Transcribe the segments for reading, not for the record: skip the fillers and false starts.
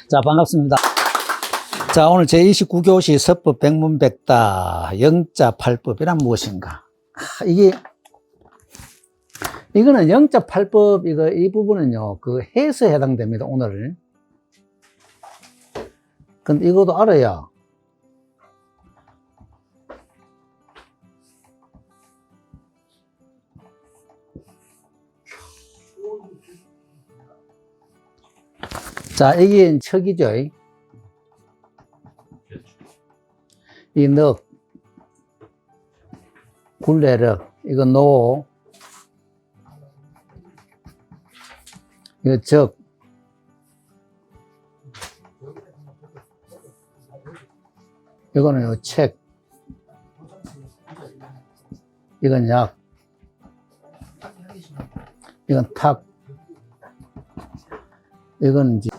자, 반갑습니다. 자, 오늘 제29교시 서법 백문백답 영자팔법이란 무엇인가? 이거는 영자팔법, 이 부분은요, 그 해서에 해당됩니다, 오늘. 근데 이것도 알아야. 자, 이게 척이죠. 이 넉, 굴레력, 이거 노, 이거 적, 이거는 요 책, 이건 약, 이건 탁, 이건 이제.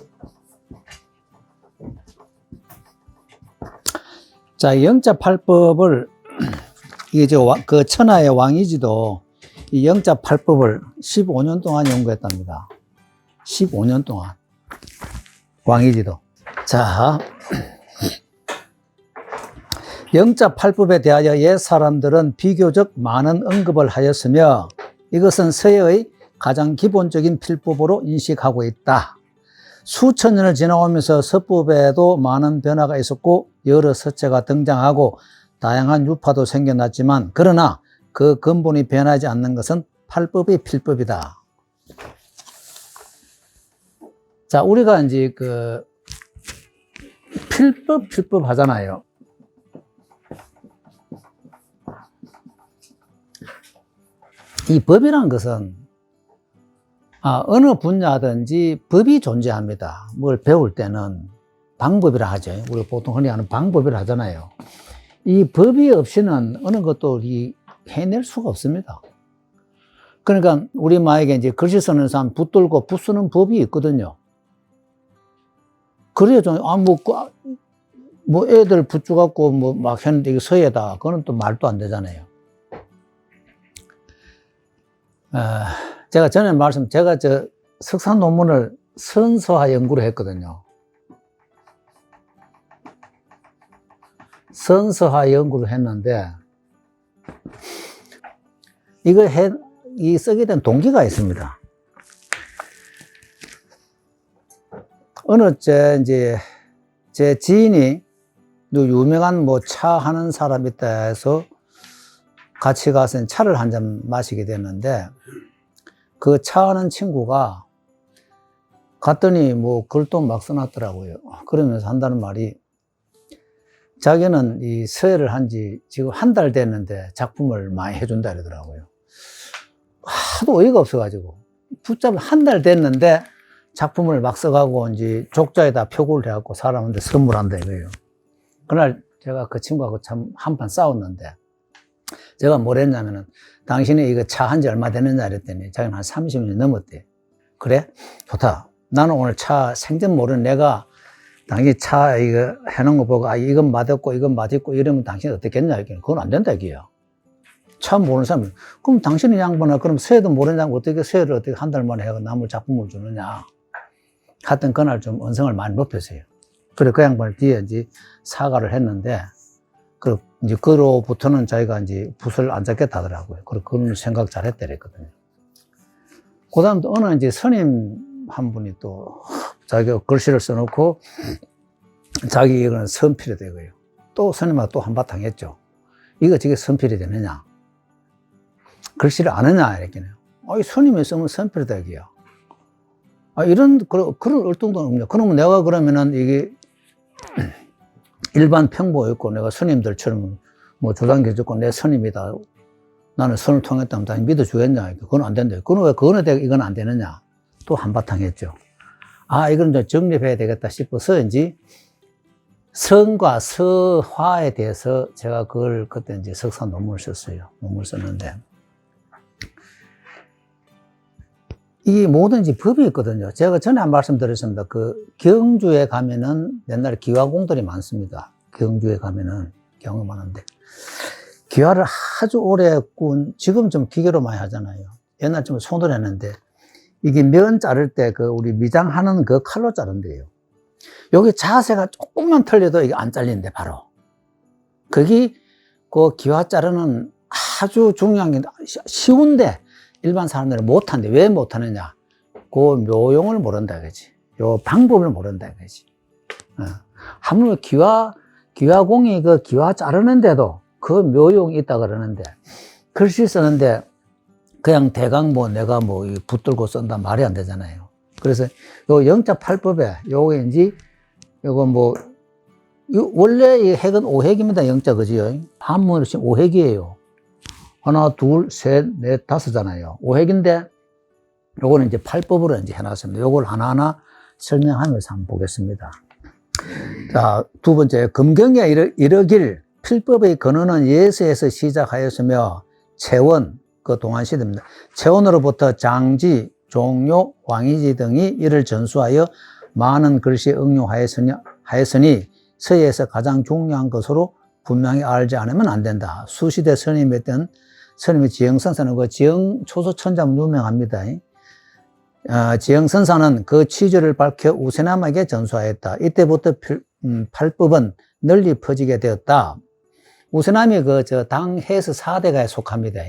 자, 영자팔법을, 이게 그 천하의 왕이지도 이 영자팔법을 15년 동안 연구했답니다. 15년 동안. 왕이지도. 자, 영자팔법에 대하여 옛 사람들은 비교적 많은 언급을 하였으며 이것은 서예의 가장 기본적인 필법으로 인식하고 있다. 수천 년을 지나오면서 서법에도 많은 변화가 있었고 여러 서체가 등장하고 다양한 유파도 생겨났지만 그러나 그 근본이 변하지 않는 것은 팔법이 필법이다. 자, 우리가 이제 그 필법 하잖아요. 이 법이란 것은 어느 분야든지 법이 존재합니다. 뭘 배울 때는 방법이라 하죠. 우리가 보통 흔히 하는 방법이라 하잖아요. 이 법이 없이는 어느 것도 해낼 수가 없습니다. 그러니까 우리 마에게 이제 글씨 쓰는 사람 붙들고 붓 쓰는 법이 있거든요. 그래야 좀, 애들 붓주 갖고 막 했는데 이거 서예다. 그건 또 말도 안 되잖아요. 제가 전에 제가 석사 논문을 선서화 연구를 했거든요. 선서화 연구를 했는데, 쓰게 된 동기가 있습니다. 제 지인이 유명한 차 하는 사람 있다 해서 같이 가서 차를 한 잔 마시게 됐는데, 그 차 하는 친구가 갔더니 글도 막 써놨더라고요. 그러면서 한다는 말이, 자기는 이 서예를 한 지 지금 한 달 됐는데 작품을 많이 해준다 이러더라고요. 하도 어이가 없어가지고. 붙잡아 한 달 됐는데 작품을 막 써가고 이제 족자에다 표고를 해갖고 사람한테 선물한다 이거예요. 그날 제가 그 친구하고 참 한판 싸웠는데, 제가 뭘 했냐면은, 당신이 이거 차 한 지 얼마 됐느냐 이랬더니 자기는 한 30년 넘었대. 그래? 좋다. 나는 오늘 차 생전 모르는 내가 당신 차 이거 해놓은 거 보고 이건 맛없고 이건 맛있고 이러면 당신이 어떻겠냐 이렇게. 그건 안 된다 이게요. 차 모르는 사람이. 그럼 당신이 양반아, 그럼 서예도 모르는 양반 어떻게 서예를 어떻게 한 달 만에 해가 남을 작품을 주느냐. 하여튼 그날 좀 언성을 많이 높였어요. 그래 그 양반을 뒤에 이제 사과를 했는데, 이제 그로부터는 자기가 이제 붓을 안 잡겠다 하더라고요. 그런 생각 잘 했다 그랬거든요. 그 다음 또 어느 이제 스님 한 분이 또 자기가 글씨를 써놓고 자기 이거는 선필이 되고요. 또 스님하고 또 한바탕 했죠. 이거 저게 선필이 되느냐? 글씨를 아느냐? 이랬겠네요. 이 스님이 쓰면 선필이 되기요. 그런 얼뚱도 없냐. 그러면 내가 그러면은 이게 일반 평보였고 내가 스님들처럼 조상계 듣고 내 스님이다. 나는 선을 통했다면 당연히 믿어주겠냐. 그건 안 된다. 그거는 이건 안 되느냐. 또 한바탕 했죠. 이건 좀 정립해야 되겠다 싶어서 이제 성과 서화에 대해서 제가 그때 이제 석사 논문을 썼어요. 논문을 썼는데. 이 뭐든지 법이 있거든요. 제가 전에 한 말씀 드렸습니다. 경주에 가면은 옛날에 기와공들이 많습니다. 경주에 가면은 경험 많은데. 기와를 아주 오래 꾼, 지금 좀 기계로 많이 하잖아요. 옛날 좀 손으로 했는데, 이게 면 자를 때 우리 미장하는 그 칼로 자른대요. 여기 자세가 조금만 틀려도 이게 안 잘리는데, 바로. 그게 그 기와 자르는 아주 중요한 게 쉬운데 일반 사람들은 못하는데 왜 못하느냐? 그 묘용을 모른다, 그지? 요 방법을 모른다, 그지? 하물며 기와공이 그 기와 자르는데도 그 묘용이 있다 그러는데, 글씨 쓰는데 그냥 대강 뭐 내가 뭐 붙들고 쓴다 말이 안 되잖아요. 그래서 요 영자 8법에 요게 요거 뭐 원래 이 핵은 5핵입니다. 영자, 그지요? 한문으로 지금 5핵이에요. 하나, 둘, 셋, 넷, 다섯잖아요. 5핵인데 요거는 이제 8법으로 이제 해놨습니다. 요걸 하나하나 설명하면서 한번 보겠습니다. 자, 두 번째, 금경에 이르길 필법의 근원은 예서에서 시작하였으며 채원, 그 동안시대입니다. 채원으로부터 장지, 종료, 왕이지 등이 이를 전수하여 많은 글씨에 응용하였으니 서예에서 가장 중요한 것으로 분명히 알지 않으면 안 된다. 수시대 스님의 지영선사는 그 지영초소천자문 유명합니다. 지영선사는 그 취지를 밝혀 우세남에게 전수하였다. 이때부터 팔법은 널리 퍼지게 되었다. 우세남이 당해서 4대가에 속합니다.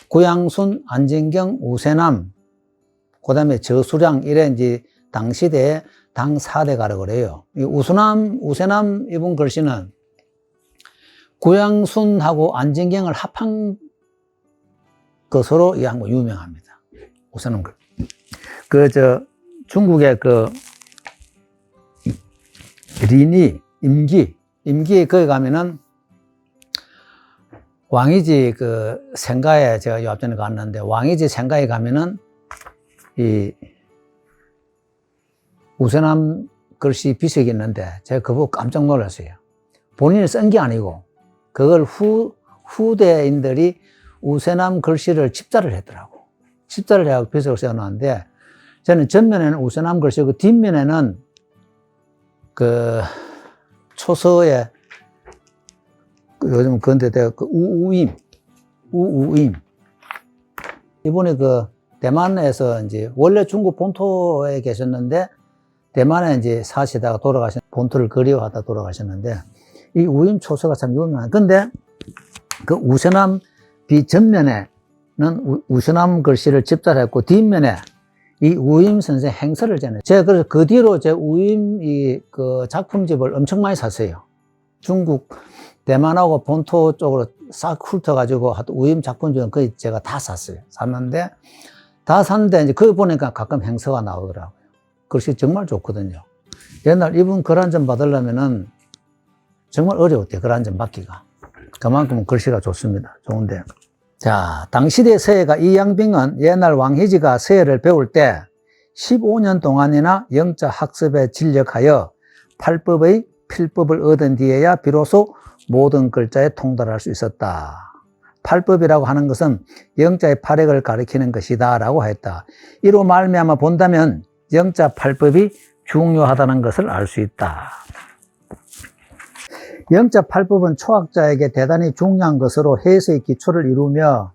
구양순, 안진경, 우세남, 그 다음에 저수량, 이래 이제 당시대에 당 4대가라고 그래요. 우세남 이분 글씨는 구양순하고 안진경을 합한 것으로 이 한국 유명합니다. 우세남 글. 중국의 린이, 임기에 거기 가면은 왕이지 생가에 제가 요 앞전에 갔는데, 왕이지 생가에 가면은 이 우세남 글씨 비석이 있는데 제가 그거 보고 깜짝 놀랐어요. 본인이 쓴 게 아니고 그걸 후대인들이 우세남 글씨를 집자를 했더라고. 집자를 해서 비석을 세워놨는데, 저는 전면에는 우세남 글씨고 뒷면에는 초서에 요즘 그런데 우우임. 이분이 대만에서 이제 원래 중국 본토에 계셨는데 대만에 이제 사시다가 본토를 그리워하다 돌아가셨는데, 이 우임 초서가 참 유명한. 근데 그 우세남 전면에는 우세남 글씨를 집자했고 뒷면에 이 우임 선생 행서를 잖아요. 제가 그래서 그 뒤로 우임 작품집을 엄청 많이 샀어요. 중국 대만하고 본토 쪽으로 싹 훑어가지고 우임 작품집은 거의 제가 다 샀어요. 샀는데 이제 거기 보니까 가끔 행서가 나오더라고요. 글씨 정말 좋거든요. 옛날 이분 글 한 점 받으려면은 정말 어려웠대요. 글 한 점 받기가. 그만큼 글씨가 좋습니다. 좋은데. 자, 당시대 서예가 이양빙은 옛날 왕희지가 서예를 배울 때 15년 동안이나 영자 학습에 진력하여 팔법의 필법을 얻은 뒤에야 비로소 모든 글자에 통달할 수 있었다. 팔법이라고 하는 것은 영자의 팔획을 가리키는 것이다 라고 했다. 이로 말미암아 본다면 영자 팔법이 중요하다는 것을 알 수 있다. 영자 팔법은 초학자에게 대단히 중요한 것으로 해석의 기초를 이루며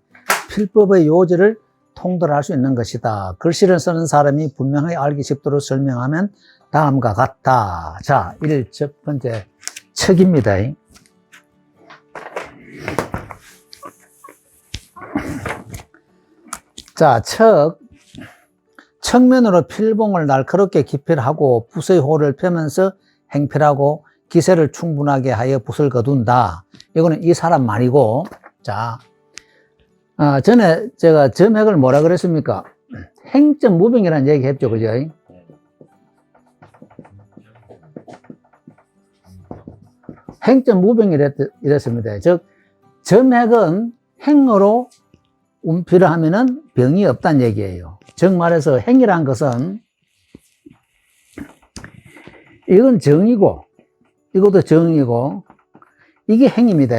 필법의 요지를 통달할 수 있는 것이다. 글씨를 쓰는 사람이 분명히 알기 쉽도록 설명하면 다음과 같다. 자, 첫 번째 척입니다. 자, 척면으로 필봉을 날카롭게 기필하고 붓의 호를 펴면서 행필하고 기세를 충분하게 하여 붓을 거둔다. 이거는 이 사람만이고, 자, 전에 제가 점획을 뭐라 그랬습니까? 행점 무병이라는 얘기 했죠, 그죠? 행점 무병이랬습니다. 즉, 점획은 행으로 운필을 하면은 병이 없다는 얘기예요. 즉 말해서 행이란 것은 이건 정이고 이것도 정이고 이게 행입니다.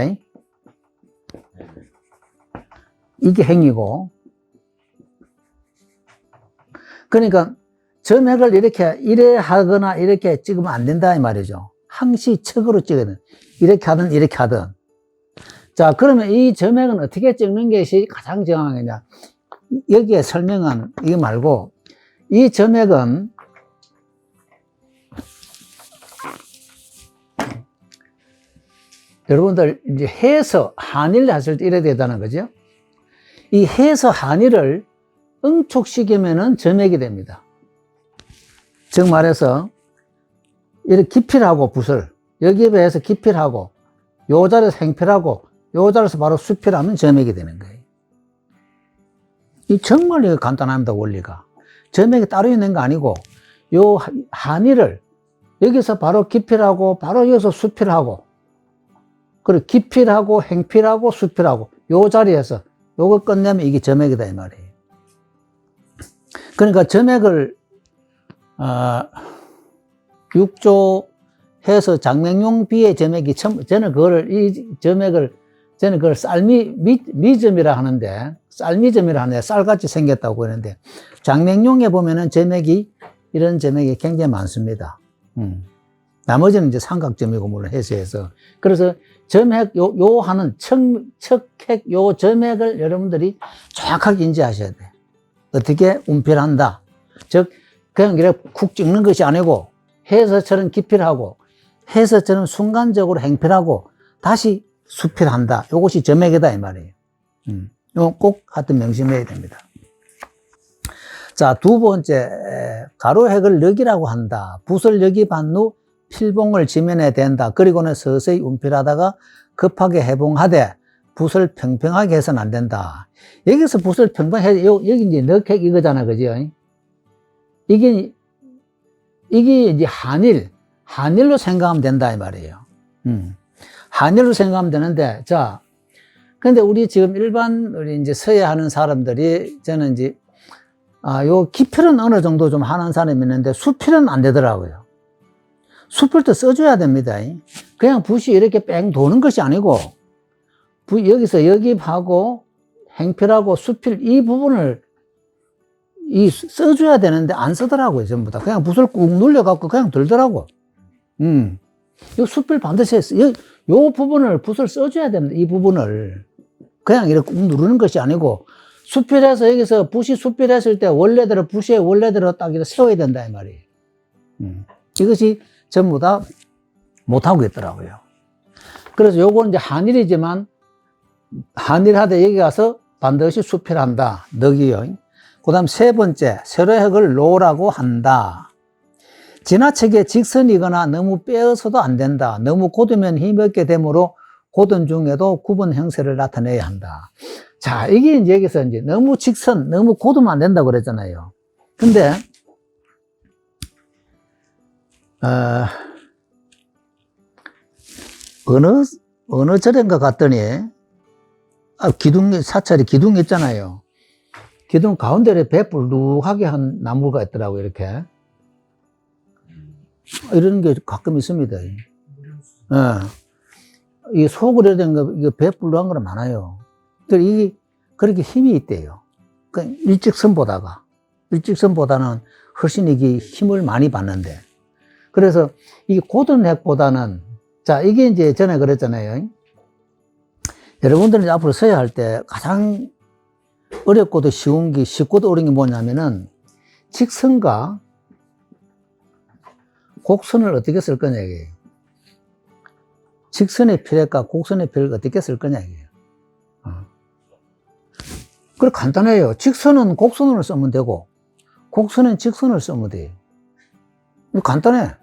이게 행이고, 그러니까 점획을 이래 하거나 이렇게 찍으면 안 된다 이 말이죠. 항시 척으로 찍어야 돼. 이렇게 하든 이렇게 하든. 자, 그러면 이 점획은 어떻게 찍는 것이 가장 정확하냐? 여기에 설명한 이거 말고 이 점획은 여러분들 이제 해서 한일 했을 때 이래야 되다는 거죠. 이 해서 한일을 응축시키면은 점액이 됩니다. 즉 말해서 이렇게 기필하고 붓을 여기에 비해서 기필하고 요 자리에서 행필하고 요 자리에서 바로 수필하면 점액이 되는 거예요. 이 정말 간단합니다. 원리가. 점액이 따로 있는 거 아니고 요 한일을 여기서 바로 기필하고 바로 여기서 수필하고 그리고 기필하고 행필하고 수필하고 요 자리에서 요거 끝내면 이게 점액이다 이 말이에요. 그러니까 점액을 6조 해서 장맹용 비의 점액이 저는 그걸 쌀미점이라 하는데 쌀미점이라 하는데 쌀같이 생겼다고 그러는데 장맹용에 보면은 점액이 이런 점액이 굉장히 많습니다. 나머지는 이제 삼각점이고 물론 해서해서 그래서 점액 요 하는 척핵 요 점액을 여러분들이 정확하게 인지하셔야 돼요. 어떻게 운필한다. 즉 그냥 이렇게 쿡 찍는 것이 아니고 해서처럼 기필하고 해서처럼 순간적으로 행필하고 다시 수필한다. 요것이 점액이다 이 말이에요. 이거 꼭 하여튼 명심해야 됩니다. 자, 두 번째 가로핵을 력이라고 한다. 붓을 력이 반 후 필봉을 지면에 댄다. 그리고는 서서히 운필하다가 급하게 해봉하되 붓을 평평하게 해서는 안 된다. 여기서 붓을 평평하게 여기 이제 넉핵 이거잖아, 그죠? 이게 이제 한일로 생각하면 된다 이 말이에요. 한일로 생각하면 되는데, 자, 근데 우리 지금 일반 우리 이제 서예 하는 사람들이 저는 이제 요 기필은 어느 정도 좀 하는 사람이 있는데 수필은 안 되더라고요. 수필도 써줘야 됩니다. 그냥 붓이 이렇게 뺑 도는 것이 아니고 여기서 여기하고 행필하고 수필 이 부분을 써줘야 되는데 안 쓰더라고요. 전부 다 그냥 붓을 꾹 눌려갖고 그냥 들더라고. 이 수필 반드시 했어. 요 부분을 붓을 써줘야 됩니다. 이 부분을 그냥 이렇게 꾹 누르는 것이 아니고 수필해서 여기서 붓이 수필했을 때 원래대로 붓이 원래대로 딱 이렇게 세워야 된다 이 말이에요. 이것이 전부 다 못하고 있더라고요. 그래서 요건 이제 한일이지만 한일하되 여기 가서 반드시 수필한다. 넉이요. 그 다음 세 번째, 세로핵을 로라고 한다. 지나치게 직선이거나 너무 빼어서도 안 된다. 너무 곧으면 힘없게 되므로 곧은 중에도 구분 형세를 나타내야 한다. 자, 이게 이제 여기서 이제 너무 직선, 너무 곧으면 안 된다고 그랬잖아요. 근데, 어느 절인가 갔더니, 사찰에 기둥 있잖아요. 기둥 가운데에 배 불룩하게 한 나무가 있더라고요, 이렇게. 이런 게 가끔 있습니다. 이 속으로 된 거, 이게 배 불룩한 거는 많아요. 이게 그렇게 힘이 있대요. 그러니까 일직선보다는 훨씬 이게 힘을 많이 받는데. 그래서 이 고든 핵보다는, 자, 이게 이제 전에 그랬잖아요. 여러분들은 앞으로 서야 할 때 가장 어렵고도 쉬운 게, 쉽고도 어려운 게 뭐냐면은 직선과 곡선을 어떻게 쓸 거냐, 이게. 직선의 필액과 곡선의 필액을 어떻게 쓸 거냐, 이게. 그래, 간단해요. 직선은 곡선으로 쓰면 되고, 곡선은 직선을 쓰면 돼요. 간단해.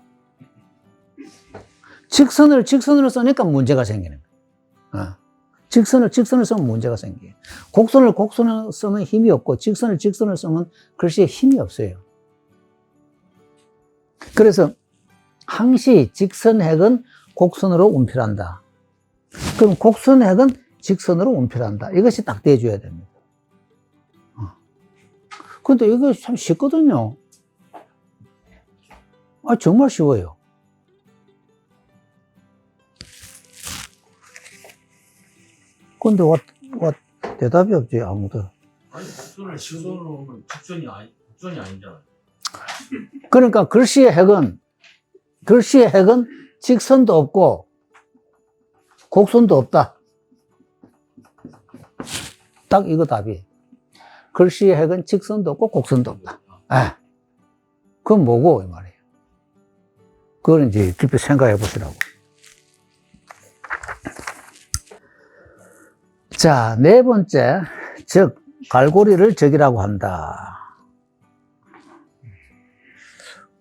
직선으로 쓰니까 문제가 생기는 거예요. 직선을 쓰면 문제가 생겨요. 곡선을 쓰면 힘이 없고, 직선을 쓰면 글씨에 힘이 없어요. 그래서 항시 직선핵은 곡선으로 운필한다. 그럼 곡선핵은 직선으로 운필한다. 이것이 딱 돼줘야 됩니다. 근데 이거 참 쉽거든요. 정말 쉬워요. 근데 대답이 없지, 아무도. 아니, 곡선을 직선으로 하면 곡선이 아니잖아요. 그러니까 글씨의 핵은 직선도 없고, 곡선도 없다. 딱 이거 답이. 글씨의 핵은 직선도 없고, 곡선도 없다. 그건 뭐고, 이 말이에요. 그걸 이제 깊이 생각해 보시라고. 자, 네 번째, 즉, 갈고리를 적이라고 한다.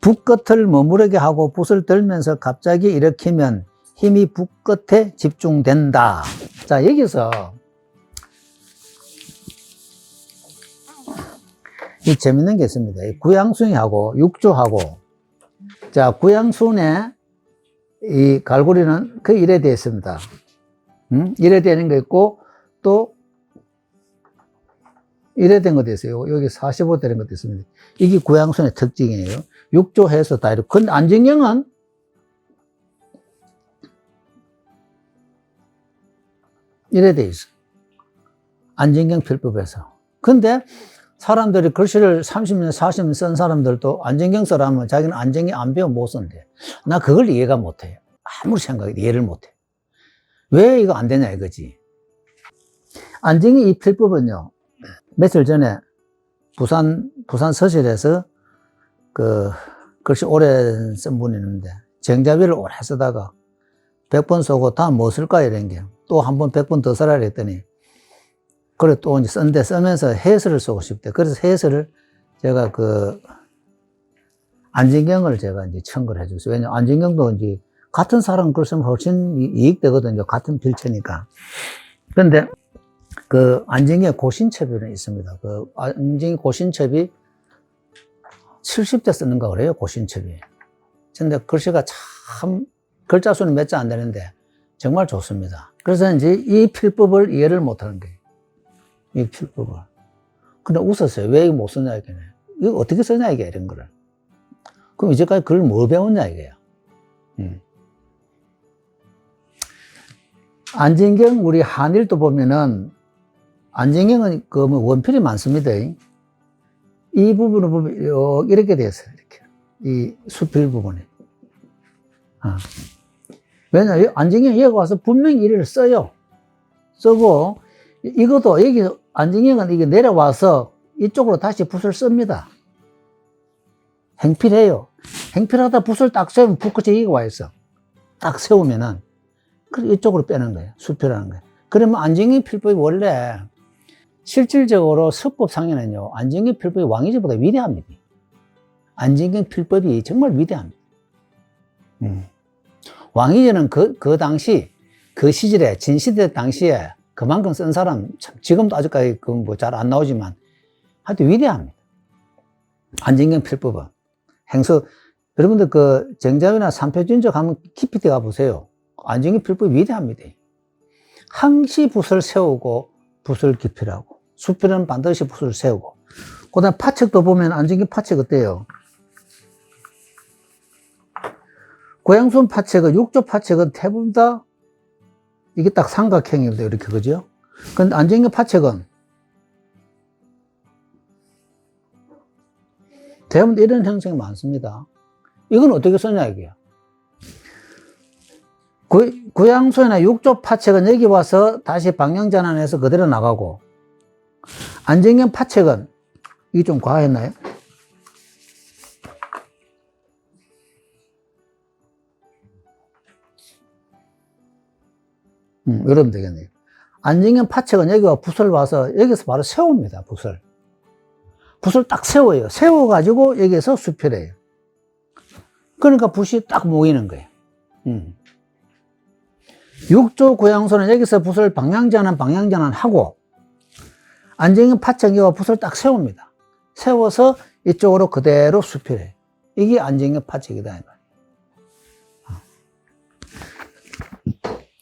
붓끝을 머무르게 하고 붓을 들면서 갑자기 일으키면 힘이 붓끝에 집중된다. 자, 여기서 이 재밌는 게 있습니다. 구양순하고 육조하고, 자, 구양순에 이 갈고리는 그 이래 되어 있습니다. 이래 되는 거 있고, 또 이래 된 것도 있어요. 여기 45 되는 것도 있습니다. 이게 구양순의 특징이에요. 육조해서 다 이렇게. 근데 안진경은 이래 돼 있어. 안진경 필법에서. 근데 사람들이 글씨를 30년, 40년 쓴 사람들도 안진경 써라면 자기는 안진경 안 배워 못 쓴대. 나 그걸 이해가 못 해요. 아무리 생각해도 이해를 못 해. 왜 이거 안 되냐 이거지. 안진경 이 필법은요, 며칠 전에 부산 서실에서 그 글씨 오래 쓴 분이 있는데 정자비를 오래 쓰다가 100번 쓰고 다음 뭐 쓸까 이런 게 또 한 번 100번 더 써라 그랬더니 그래 또 이제 쓴데 쓰면서 해설을 쓰고 싶대. 그래서 해설을 제가 그 안진경을 제가 이제 청구를 해줬어요. 왜냐면 안진경도 이제 같은 사람 글 쓰면 훨씬 이익되거든요. 같은 필체니까. 근데 그 안진경의 고신첩이 있습니다. 그 안진경 고신첩이 70대 쓰는 거 그래요, 고신첩이. 근데 글씨가 참, 글자 수는 몇 자 안 되는데 정말 좋습니다. 그래서 이제 이 필법을 이해를 못 하는 거예요. 이 필법을. 근데 웃었어요. 왜 이거 못 쓰냐, 이게. 이거 어떻게 쓰냐, 이게, 이런 거를. 그럼 이제까지 글을 뭐 배웠냐, 이게요. 안진경, 우리 한일도 보면은, 안진경은 그 뭐 원필이 많습니다. 이 부분을 보면 이렇게 되어 있어요. 이렇게. 이 수필 부분이. 왜냐면 안진경이 여기 와서 분명히 이를 써요. 쓰고, 이것도 여기 안진경은 이게 내려와서 이쪽으로 다시 붓을 씁니다. 행필해요. 행필하다 붓을 딱 세우면 붓끝이 여기 와 있어. 딱 세우면은, 그리고 이쪽으로 빼는 거예요. 수필하는 거예요. 그러면 안진경 필법이 원래 실질적으로 서법상에는요, 안진경 필법이 왕이지보다 위대합니다. 안진경 필법이 정말 위대합니다. 왕이제는 그 당시, 그 시절에, 진시대 당시에 그만큼 쓴 사람, 참, 지금도 아직까지 그 뭐 잘 안 나오지만, 하여튼 위대합니다. 안진경 필법은. 행서, 여러분들 그 정자위나 삼표진적 한번 깊이 들어가 보세요. 안진경 필법이 위대합니다. 항시 붓을 세우고, 붓을 기필하고, 수필은 반드시 붓을 세우고, 그 다음에 파책도 보면 안진경 파책 어때요? 고양순 파책은, 육조 파책은 대부분 다 이게 딱 삼각형입니다. 이렇게, 그죠? 근데 안진경 파책은 대부분 이런 형성이 많습니다. 이건 어떻게 쓰냐, 이게요? 구양순이나 육조 파책은 여기 와서 다시 방향전환해서 그대로 나가고, 안진경 파책은, 이게 좀 과했나요? 이러면 되겠네요. 안진경 파책은 여기가 붓을 와서 여기서 바로 세웁니다, 붓을. 붓을 딱 세워요. 세워가지고 여기서 수필해요. 그러니까 붓이 딱 모이는 거예요. 육조 구양순은 여기서 붓을 방향전환 하고, 안진경 파책은 여기가 붓을 딱 세웁니다. 세워서 이쪽으로 그대로 수필해요. 이게 안진경 파책이다.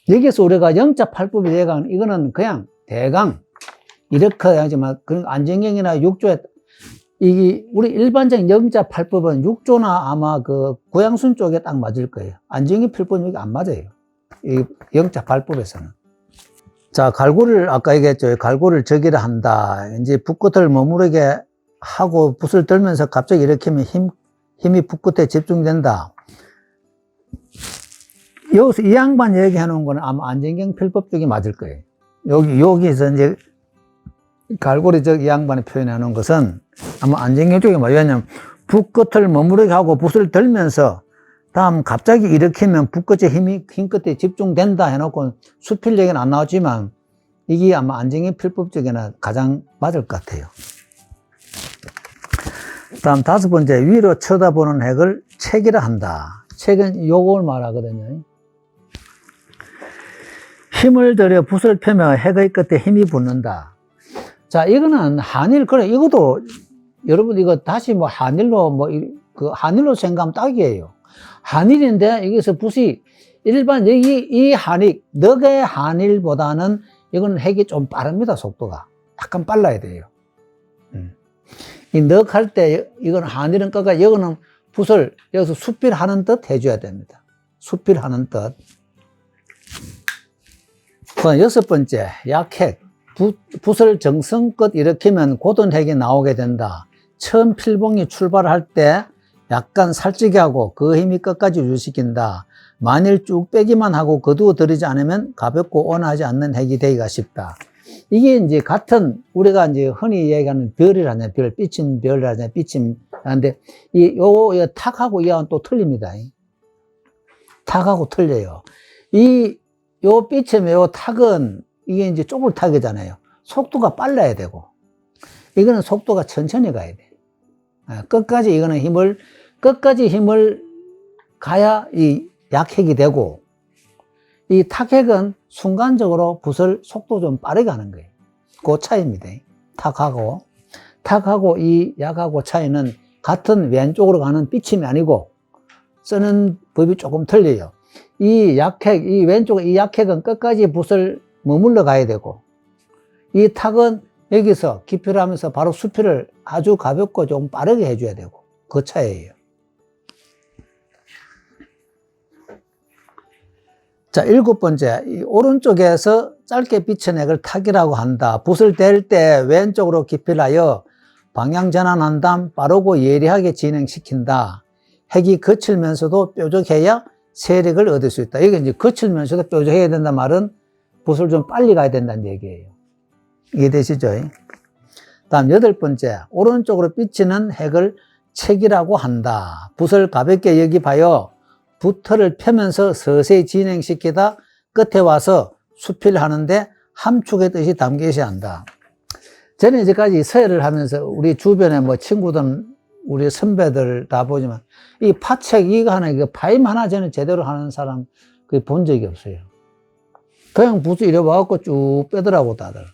여기서 우리가 영자팔법이 대강, 이거는 그냥 대강, 이렇게 하지만, 그 안진경이나 육조에, 이게, 우리 일반적인 영자팔법은 육조나 아마 그 구양순 쪽에 딱 맞을 거예요. 안진경 필법은 여기 안 맞아요. 이 영자팔법에서는. 자, 갈고리를, 아까 얘기했죠. 갈고리를 적이라 한다. 이제 붓끝을 머무르게 하고 붓을 들면서 갑자기 일으키면 힘이 붓끝에 집중된다. 여기서 이 양반 얘기해 놓은 거는 아마 안진경 필법 쪽이 맞을 거예요. 여기서 이제 갈고리적 이 양반이 표현해 놓은 것은 아마 안진경 쪽이 맞아요. 왜냐면 붓끝을 머무르게 하고 붓을 들면서 다음 갑자기 일으키면 붓끝의 힘이 흰 끝에 집중된다 해놓고 수필 얘기는 안 나왔지만 이게 아마 안정형 필법적에는 가장 맞을 것 같아요. 다음 5번째, 위로 쳐다보는 핵을 책이라 한다. 책은 요걸 말하거든요. 힘을 들여 붓을 펴며 핵의 끝에 힘이 붙는다. 자, 이거는 한일, 그래, 이것도, 여러분, 이거 다시 뭐 한일로, 한일로 생각하면 딱이에요. 한일인데, 여기서 붓이, 일반, 여기, 이 한일, 넉의 한일보다는, 이건 핵이 좀 빠릅니다, 속도가. 약간 빨라야 돼요. 이 넉 할 때, 이건 한일은 꺾어, 이거는 붓을, 여기서 수필하는 듯 해줘야 됩니다. 수필하는 듯. 그다음 6번째, 약핵. 붓을 정성껏 일으키면 고든 핵이 나오게 된다. 처음 필봉이 출발할 때 약간 살찌게 하고 그 힘이 끝까지 유지시킨다. 만일 쭉 빼기만 하고 거두어 들이지 않으면 가볍고 온화하지 않는 핵이 되기가 쉽다. 이게 이제 같은 우리가 이제 흔히 얘기하는 별이라냐, 별, 삐친 별이라냐, 삐친 하는데 요 탁하고 이하고는 또 틀립니다. 탁하고 틀려요. 요 삐침의 요 탁은 이게 이제 좁을 탁이잖아요. 속도가 빨라야 되고, 이거는 속도가 천천히 가야 돼. 끝까지 끝까지 힘을 가야 이 약핵이 되고, 이 탁핵은 순간적으로 붓을 속도 좀 빠르게 하는 거예요. 그 차이입니다. 탁하고 이 약하고 차이는 같은 왼쪽으로 가는 삐침이 아니고, 쓰는 법이 조금 틀려요. 이 왼쪽 이 약핵은 끝까지 붓을 머물러 가야 되고, 이 탁은 여기서 기표를 하면서 바로 수필을 아주 가볍고 좀 빠르게 해줘야 되고, 그 차이예요. 자, 7번째, 이 오른쪽에서 짧게 비친 핵을 탁이라고 한다. 붓을 댈 때 왼쪽으로 기표를 하여 방향 전환한 다음 빠르고 예리하게 진행시킨다. 핵이 거칠면서도 뾰족해야 세력을 얻을 수 있다. 이게 이제 거칠면서도 뾰족해야 된다는 말은 붓을 좀 빨리 가야 된다는 얘기예요. 이해되시죠? 다음 8번째, 오른쪽으로 삐치는 핵을 책이라고 한다. 붓을 가볍게 여기봐요. 붓털을 펴면서 서서히 진행시키다 끝에 와서 수필하는데 함축의 뜻이 담겨 있어야 한다. 저는 이제까지 서예를 하면서 우리 주변에 뭐 친구들, 우리 선배들 다 보지만 이 파책 이거 하나, 이거 파임 하나 저는 제대로 하는 사람 거의 본 적이 없어요. 그냥 붓을 이래 와갖고 쭉 빼더라고, 다들.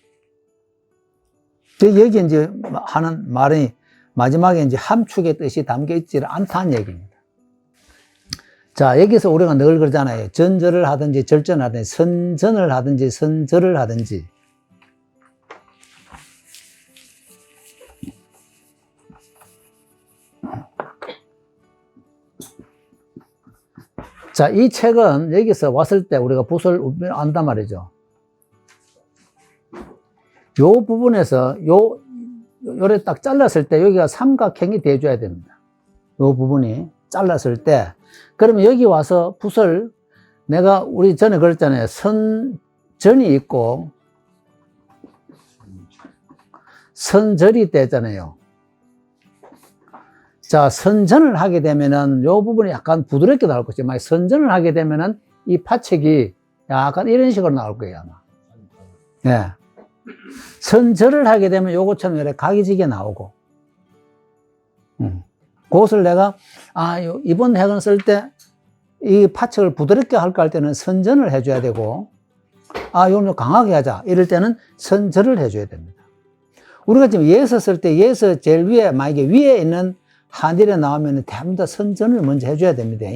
여기 이제 하는 말이 마지막에 이제 함축의 뜻이 담겨 있지 않다는 얘기입니다. 자, 여기서 우리가 늘 그러잖아요. 전절을 하든지 절전을 하든지 선전을 하든지 선절을 하든지. 자, 이 책은 여기서 왔을 때 우리가 붓을 안단 말이죠. 요 부분에서 요래 딱 잘랐을 때 여기가 삼각형이 돼줘야 됩니다. 요 부분이 잘랐을 때, 그러면 여기 와서 붓을 우리 전에 그랬잖아요. 선전이 있고 선절이 되잖아요. 자, 선전을 하게 되면은 요 부분이 약간 부드럽게 나올 것이죠. 만약 선전을 하게 되면은 이 파책이 약간 이런 식으로 나올 거예요, 아마. 네. 선절을 하게 되면 요것처럼 이렇게 각이 지게 나오고, 그것을 내가, 이번 핵은 쓸 때 이 파책을 부드럽게 할까 할 때는 선전을 해줘야 되고, 이건 강하게 하자. 이럴 때는 선절을 해줘야 됩니다. 우리가 지금 예서 쓸 때 예서 제일 위에, 만약에 위에 있는 한일에 나오면 대부분 다 선전을 먼저 해줘야 됩니다.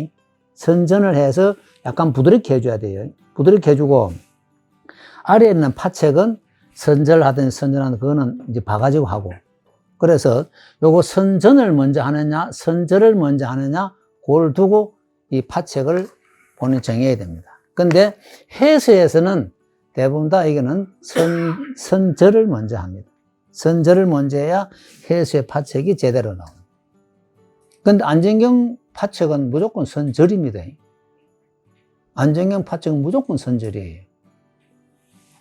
선전을 해서 약간 부드럽게 해줘야 돼요. 부드럽게 해주고, 아래에 있는 파책은 선절하든 선전하든 그거는 이제 봐가지고 하고. 그래서 요거 선전을 먼저 하느냐, 선절을 먼저 하느냐, 그걸 두고 이 파책을 본인이 정해야 됩니다. 근데 해서에서는 대부분 다 이거는 선절을 먼저 합니다. 선절을 먼저 해야 해수의 파책이 제대로 나옵니다. 근데 안정경 파책은 무조건 선절입니다. 안정경 파책은 무조건 선절이에요.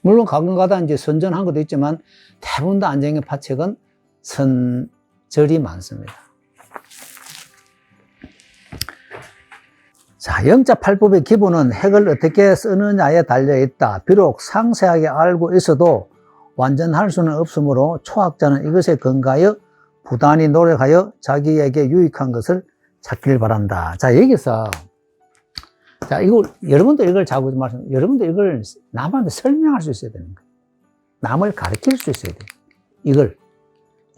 물론 가끔가다 이제 선전한 것도 있지만 대부분 다 안정경 파책은 선절이 많습니다. 자, 영자팔법의 기본은 핵을 어떻게 쓰느냐에 달려있다. 비록 상세하게 알고 있어도 완전할 수는 없으므로 초학자는 이것에 근거하여 부단히 노력하여 자기에게 유익한 것을 찾길 바란다. 자, 여기서 자, 여러분들 이걸 자꾸 여러분들 이걸 남한테 설명할 수 있어야 되는 거예요. 남을 가르칠 수 있어야 돼요. 이걸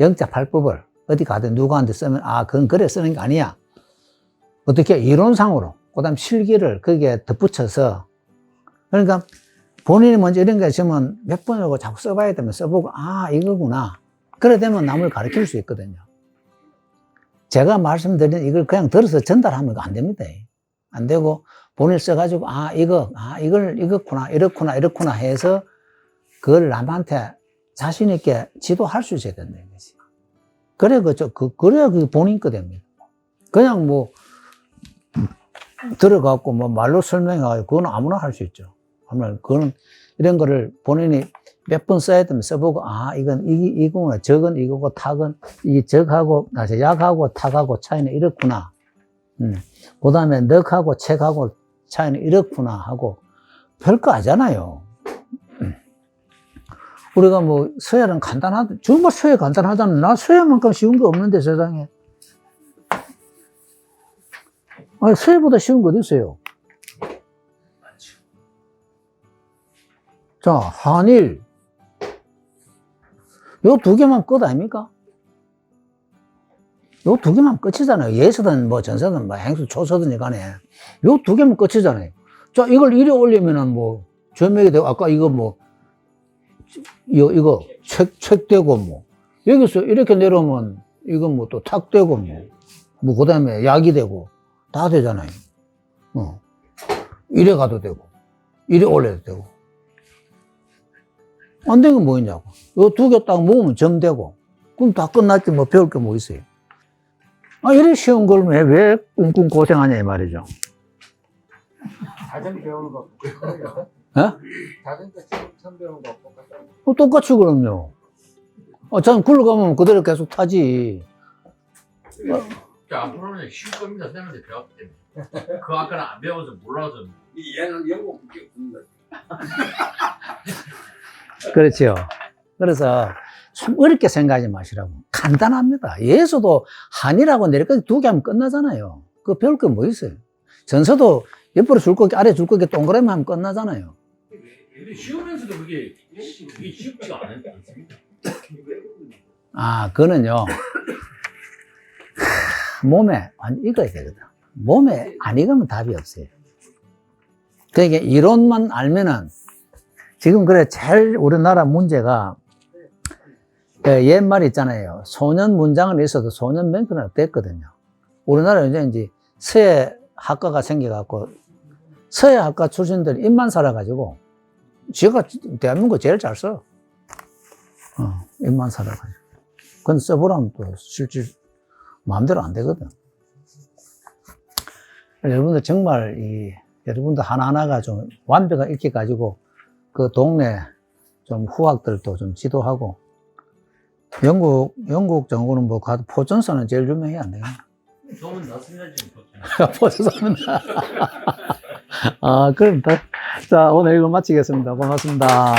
영자팔법을 어디 가든 누구한테 쓰면 그건 그래 쓰는 게 아니야. 어떻게 이론상으로 그다음 실기를 거기에 덧붙여서 그러니까 본인이 먼저 이런 거 있으면 몇 번이고 자꾸 써봐야 되면 써보고 이거구나. 그래 되면 남을 가르칠 수 있거든요. 제가 말씀드린 이걸 그냥 들어서 전달하면 안 됩니다. 안 되고 본인 써가지고 이거구나 이렇구나 해서 그걸 남한테 자신 있게 지도할 수 있어야 된다는 거지. 그래야 그 본인 거 됩니다. 그냥 뭐 들어갖고 뭐 말로 설명해가지고 그건 아무나 할 수 있죠. 그거는 이런 거를 본인이 몇 번 써야 되면 써보고 이건 이거구나, 적은 이거고 탁은 이 적하고 약하고 탁하고 차이는 이렇구나. 그 다음에 넉하고 책하고 차이는 이렇구나 하고 별거 아니잖아요. 우리가 뭐 서예는 정말 서예 간단하다는 나 서예만큼 쉬운 거 없는데 세상에. 서예보다 쉬운 거 어디 있어요? 자, 한일. 요 두 개만 끝 아닙니까? 요 두 개만 끝이잖아요. 예서든 뭐 전서든 뭐 행수 초서든 간에. 요 두 개만 끝이잖아요. 자, 이걸 이리 올리면은 뭐, 점액이 되고, 아까 이거 뭐, 이거 책 되고 뭐. 여기서 이렇게 내려오면 이건 뭐 또 탁 되고 뭐, 그 다음에 약이 되고 다 되잖아요. 이래 가도 되고, 이래 올려도 되고. 안 된 건 뭐였냐고. 요 두 개 딱 모으면 점 되고. 그럼 다 끝났지 뭐 배울 게 뭐 있어요. 이래 쉬운 걸 왜 꿍꿍 고생하냐 이 말이죠. 자전거 배우는 거 똑같아요. 자전거 처음 배우는 거 똑같아요. 똑같이 그럼요. 전 굴러가면 그대로 계속 타지. 앞으로는 쉴 겁니다. 선생님한테 배웠기 때문에. 그 아까는 안 배워서 몰라서. 얘는 영어 그게 없는 거지. 그렇죠. 그래서 참 어렵게 생각하지 마시라고. 간단합니다. 예서도 한이라고 내려까지 두 개 하면 끝나잖아요. 그거 배울 게 뭐 있어요. 전서도 옆으로 줄 거, 아래 줄 거, 동그라미 하면 끝나잖아요. 근데 쉬우면서도 그게 쉽지가 않습니다. 그거는요. 몸에 익어야 되거든. 몸에 안 익으면 답이 없어요. 그러니까 이론만 알면은 지금 그래 제일 우리나라 문제가 옛말 있잖아요. 소년 문장은 있어도 소년 멘트는 없댔거든요. 우리나라 이제 서예 학과가 생겨갖고 서예 학과 출신들이 입만 살아가지고 지가 대한민국 제일 잘 써. 입만 살아가지고. 근데 써보라면 또 실질 마음대로 안 되거든. 여러분들 정말 여러분들 하나하나가 좀 완벽하게 익혀 가지고 그 동네 좀 후학들도 좀 지도하고 영국 정부는 뭐 가도 포천사는 제일 유명해 안 돼요? 너무 났습니다 지금. 포천사는 그럼 자 오늘 이거 마치겠습니다. 고맙습니다.